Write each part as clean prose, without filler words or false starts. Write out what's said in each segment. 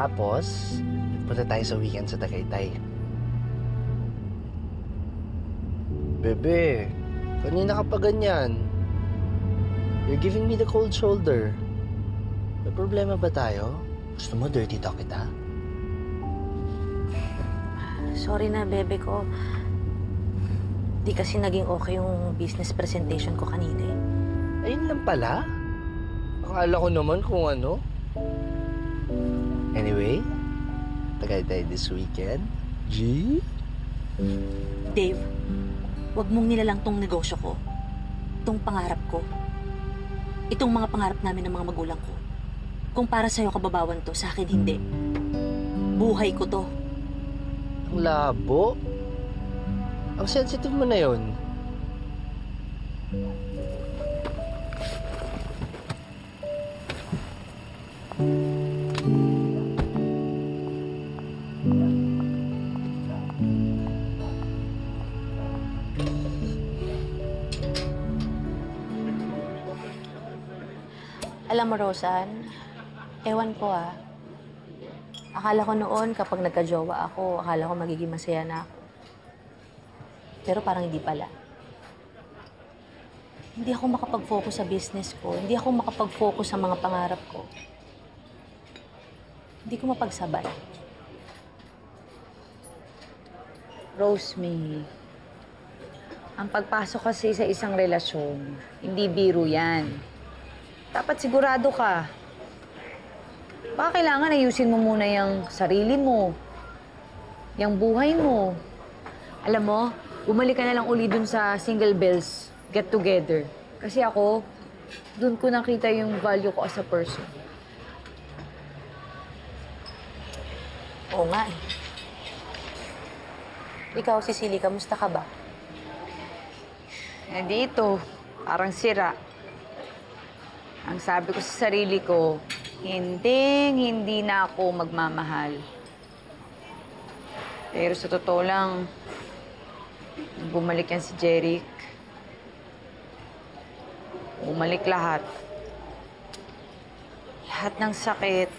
Tapos, punta tayo sa weekend sa Tagaytay. Bebe, kanina ka pa ganyan. You're giving me the cold shoulder. May problema ba tayo? Gusto mo dirty talk kita? Sorry na, bebe ko. Di kasi naging okay yung business presentation ko kanina eh. Ayun lang pala. Akala ko naman kung ano. Anyway, Tagaytay this weekend. G? Dave, wag mong nilalang tong negosyo ko. Itong pangarap ko. Itong mga pangarap namin ng mga magulang ko. Kung para sa'yo kababawan to, sa akin hindi. Buhay ko to. Ang labo. Ang sensitive mo na yon. Alam mo, Rosan, ewan ko akala ko noon kapag nagka-jowa ako, akala ko magiging masaya na ako. Pero parang hindi pala. Hindi ako makapag-focus sa business ko. Hindi ako makapag-focus sa mga pangarap ko. Hindi ko mapagsabay. Rosemary, ang pagpasok kasi sa isang relasyon, hindi biro yan. Dapat sigurado ka. Baka kailangan ayusin mo muna yung sarili mo, yung buhay mo. Alam mo, bumalik ka na lang uli dun sa Single Bells get together. Kasi ako, dun ko nakita yung value ko as a person. Oo nga eh. Ikaw, Cecily, kamusta ka ba? Eh dito, parang sira. Ang sabi ko sa sarili ko, hindi na ako magmamahal. Pero sa totoo lang, nung bumalik yan si Jeric, bumalik lahat. Lahat ng sakit.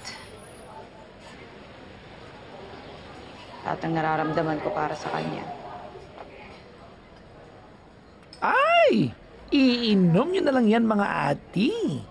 Lahat ng nararamdaman ko para sa kanya. Ay! Iinom nyo na lang yan, mga ati.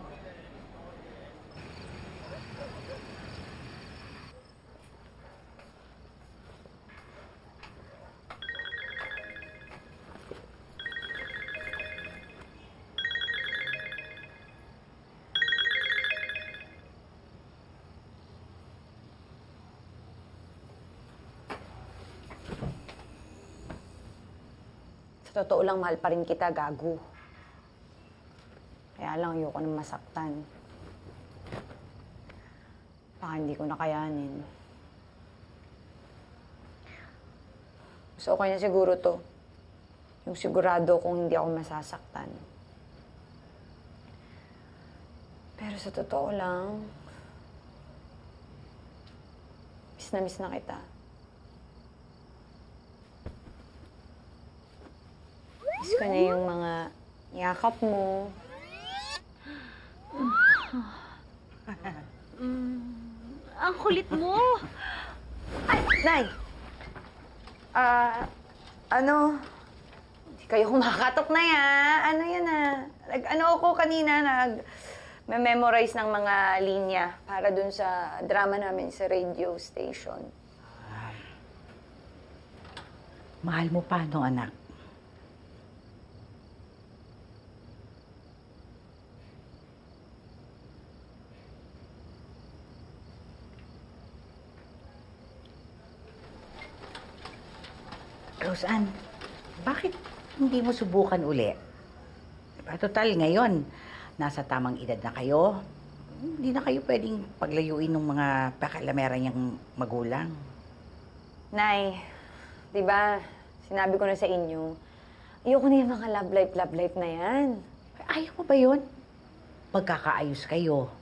Sa totoo lang, mahal pa rin kita, gago. Kaya lang, ayoko nang masaktan. Baka hindi ko nakayanin. Mas okay na siguro to. Yung sigurado kung hindi ako masasaktan. Pero sa totoo lang, miss na kita. Miss ko na yung mga yakap mo. Ang kulit mo! Ay, Nay! Ano? Hindi kayo kumakatok na ya. Ano yan Ano ako kanina, memorize ng mga linya para dun sa drama namin sa radio station. Mahal mo pa, no, anak? Roseanne, bakit hindi mo subukan uli? Diba, total, ngayon, nasa tamang edad na kayo. Hindi na kayo pwedeng paglayuin ng mga pakalamera niyang magulang. Nay, di ba, sinabi ko na sa inyo, ayoko na yung mga love life na yan. Ayaw mo ba yun? Magkakaayos kayo.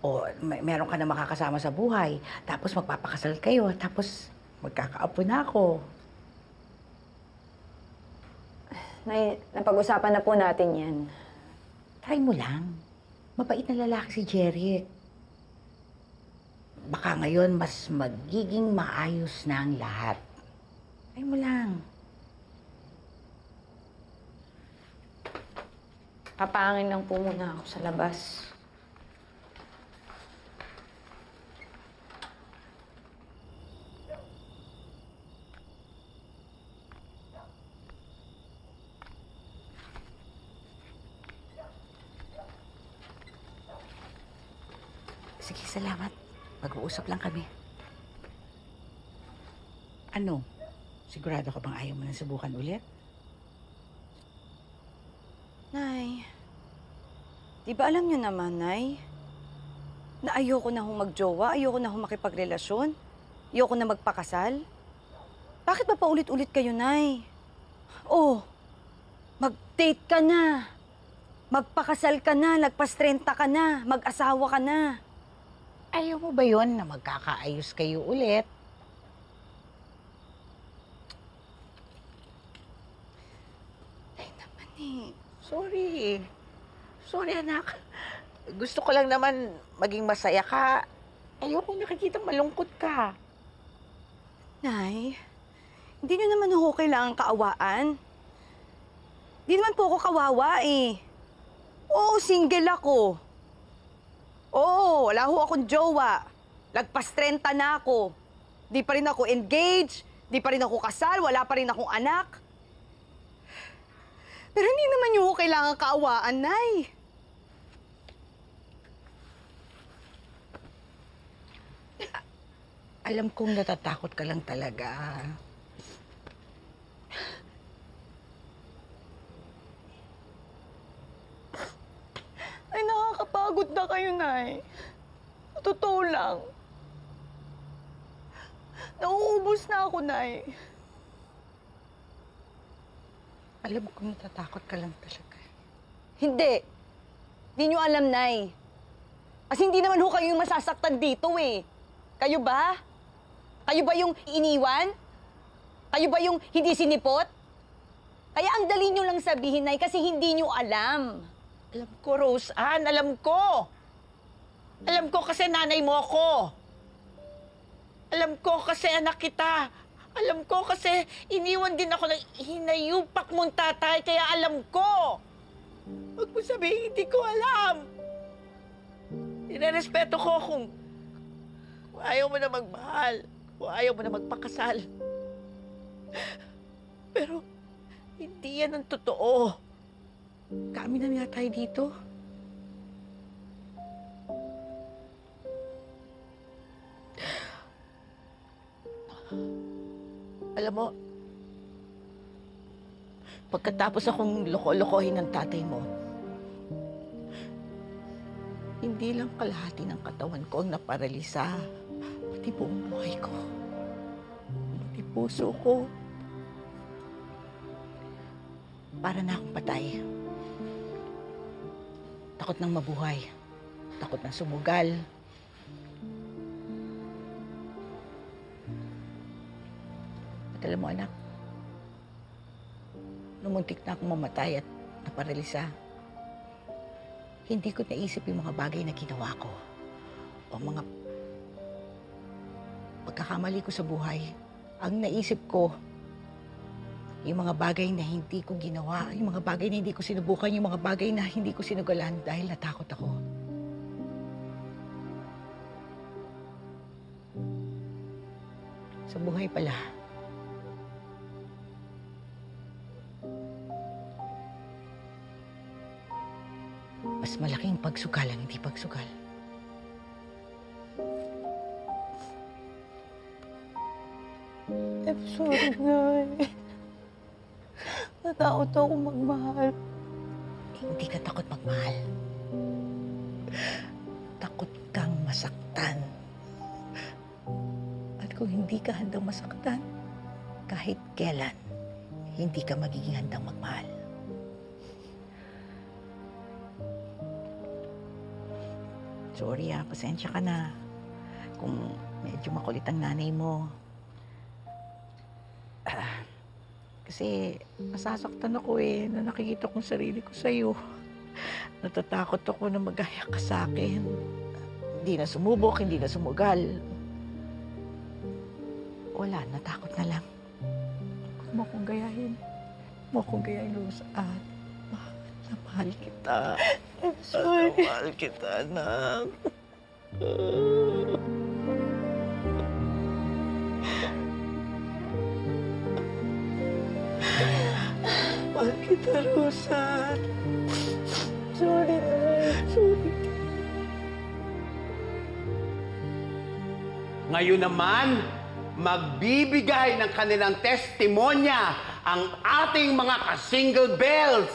O meron ka na makakasama sa buhay. Tapos magpapakasal kayo. Tapos magkakaapo na ako. Nay, napag-usapan na po natin yan. Try mo lang. Mabait na lalaki si Jeric. baka ngayon mas magiging maayos na ang lahat. Ay mo lang. Papangin lang po muna ako sa labas. Sige, salamat. Mag-uusap lang kami. Ano? Sigurado ka bang ayaw mo nang subukan ulit? Nay, di ba alam niyo naman, Nay, na ayoko na hong magjowa, ayoko na hong makipagrelasyon, ayoko na magpakasal? Bakit ba paulit-ulit kayo, Nay? Oh, mag-date ka na, magpakasal ka na, nagpas-30 ka na, mag-asawa ka na. Ayaw mo ba yon na magkakaayos kayo ulit? Ay naman eh. Sorry, anak. Gusto ko lang naman maging masaya ka. Ayoko nakikita malungkot ka. Nay, hindi niyo naman ho kailangan kaawaan. Hindi naman po ako kawawa eh. Oo, single ako. Oo, wala ho akong jowa. Lagpas 30 na ako. Di pa rin ako engaged, di pa rin ako kasal, wala pa rin akong anak. Pero hindi naman niyo ho kailangan kaawaan, Nay. Alam kong natatakot ka lang talaga. Ay, nakakapagod na kayo, Nay. Totoo lang. Nauubos na ako, Nay. Alam kong natatakot ka lang talaga. Hindi. Hindi nyo alam, Nay. Kasi hindi naman ho kayo yung masasaktan dito eh. Kayo ba? Kayo ba yung iniwan? Kayo ba yung hindi sinipot? Kaya ang dali nyo lang sabihin, Nay, kasi hindi nyo alam. Alam ko, Rose Ann. Alam ko. Alam ko kasi nanay mo ako. Alam ko kasi anak kita. Alam ko kasi iniwan din ako ng hinayupak mong tatay, kaya alam ko. Huwag mo sabihin, hindi ko alam. Nirerespeto ko kung ayaw mo na magmahal, kung ayaw mo na magpakasal. Pero hindi yan ang totoo. Kami na nga tayo dito. Alam mo, pagkatapos akong loko-lokohin ng tatay mo, hindi lang kalahati ng katawan ko ang naparalisa, pati buong buhay ko, pati puso ko. Para na akong patay. Takot nang mabuhay. Takot nang sumugal. At alam mo, anak, nung muntik na akong mamatay at naparalisa, hindi ko naisip yung mga bagay na ginawa ko o mga pagkakamali ko sa buhay. Ang naisip ko, yung mga bagay na hindi ko ginawa, yung mga bagay na hindi ko sinubukan, yung mga bagay na hindi ko sinugalan dahil natakot ako. Sa buhay pala, mas malaking pagsugal ang hindi pagsugal. I'm sorry, Nay. Natakot ako magmahal. Hindi ka takot magmahal. Takot kang masaktan. At kung hindi ka handang masaktan, kahit kailan, hindi ka magiging handang magmahal. Sorry pasensya ka na. Kung medyo makulit ang nanay mo. Kasi masasaktan ako na nakikita kong sarili ko sa'yo. Natatakot ako na magaya ka sa akin. Hindi na sumubok, hindi na sumugal. Wala, natakot na lang. Huwag mo akong gayahin. Huwag mo akong gayahin, Rose Ann. Mahal na mahal kita. I'm sorry. Mahal kita, anak. Mahal kita, Rose Ann. Sorry na. Sorry. Ngayon naman, magbibigay ng kanilang testimonya ang ating mga ka-single bells.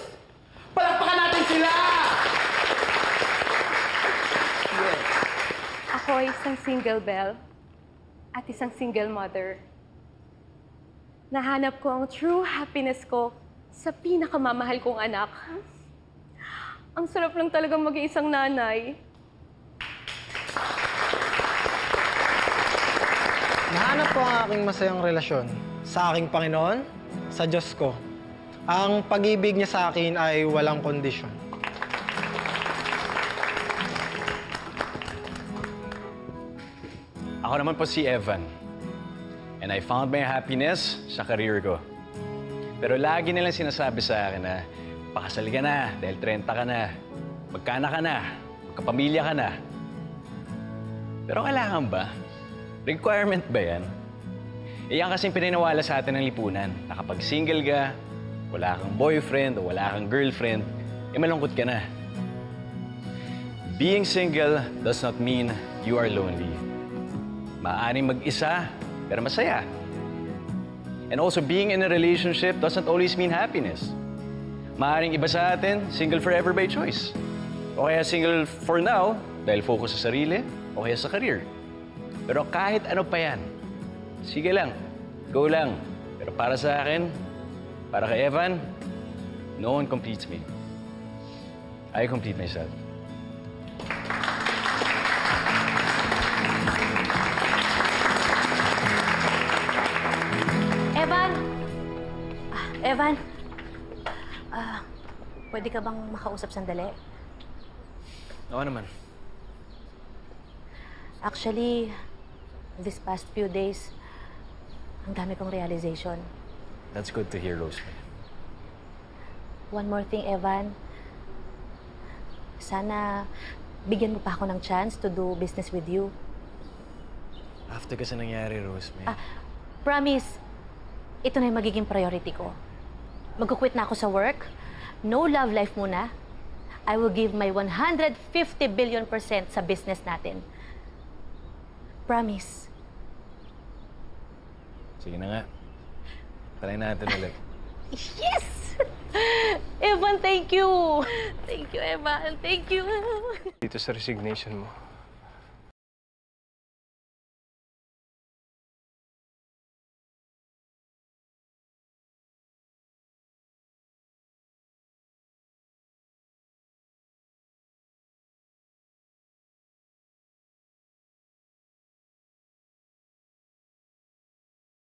Palakpakan natin sila! Ako ay isang single belle at isang single mother. Nahanap ko ang true happiness ko sa pinakamamahal kong anak. Ang sarap lang talagang maging isang nanay. Nahanap ko ang aking masayang relasyon sa aking Panginoon, sa Diyos ko. Ang pag-ibig niya sa akin ay walang kondisyon. Ako naman po si Evan. And I found my happiness sa career ko. Pero lagi nilang sinasabi sa akin na pakasal ka na dahil 30 ka na, magkaanak ka na, magkapamilya ka na. Pero kailangan ba? Requirement ba yan? Iyan kasing pininiwala sa atin ng lipunan na kapag single ka, wala kang boyfriend o wala kang girlfriend, malungkot ka na. Being single does not mean you are lonely. Maaaring mag-isa, pero masaya. And also, being in a relationship doesn't always mean happiness. Maaaring iba sa atin, single forever by choice. O kaya single for now, dahil focus sa sarili, o kaya sa career. Pero kahit ano pa yan, sige lang, go lang. Pero para sa akin, para kay Evan, no one completes me. I complete myself. Evan! Evan! Pwede ka bang makausap sandali? Oo naman. Actually, this past few days, ang dami kong realization. That's good to hear, Rosemary. One more thing, Evan. Sana bigyan mo pa ako ng chance to do business with you. After kasi nangyari, Rosemary. Promise, ito na yung magiging priority ko. Magkukwit na ako sa work. No love life muna. I will give my 150 billion% sa business natin. Promise. Sige na nga. Try natin ulit. Yes! Evan, thank you! Thank you, Evan. Thank you. Dito sa resignation mo,